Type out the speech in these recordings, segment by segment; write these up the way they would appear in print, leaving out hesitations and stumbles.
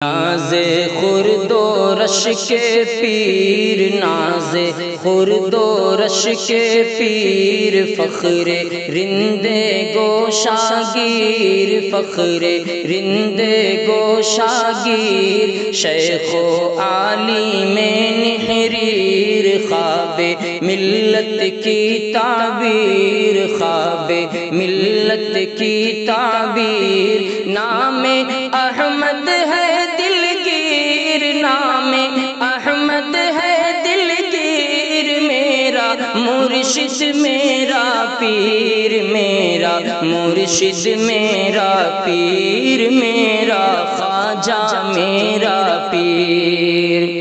ناز خرد و رش کے پیر، ناز خرد و رش کے پیر، فخر رندے گوشاگیر، فخر رندے گوشاگیر، شیخ و عالم نحریر، خواب ملت کی تعبیر، خواب ملت کی تعبیر، نام احمد ہے دلگیر، نام احمد ہے دلگیر، میرا مرشد میرا پیر، میرا مرشد میرا پیر، میرا خواجہ میرا پیر۔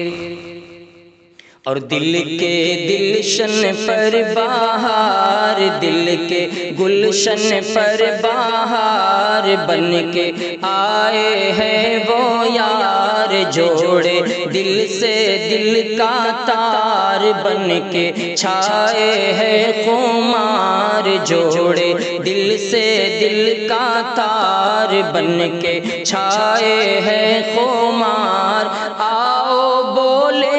اور دل کے دلشن پر بہار، دل کے گلشن پر بہار، بن کے آئے ہیں وہ یار، جوڑے دل سے دل کا تار، بن کے چھائے ہیں خمار، جوڑے دل سے دل کا تار، بن کے چھائے ہیں خمار۔ آؤ بولے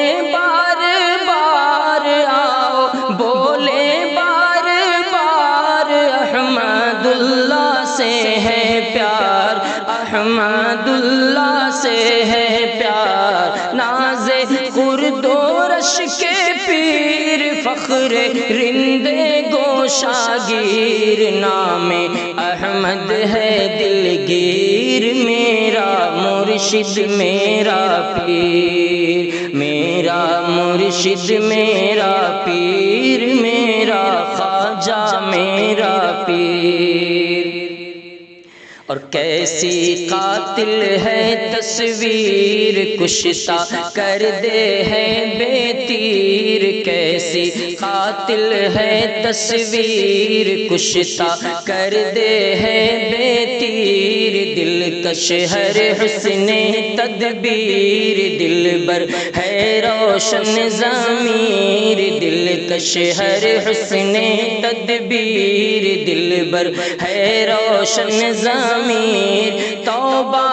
احمد اللہ سے ہے پیار، ناز خرد و رش کے پیر، فخر رندے گوشاگیر، نام احمد ہے دلگیر، میرا مرشد میرا پیر، میرا مرشد میرا پیر، میرا خواجہ میرا پیر۔ اور کیسی قاتل ہے تصویر، کشتا کر دے ہے بے تیر، کیسی قاتل ہے تصویر، کشتا کر دے ہے بے تیر، دلکش ہر حسن تدبیر، دلبر ہے روشن ضمیر، دلکش ہر حسن تدبیر، دلبر ہے روشن ضمیر، توبہ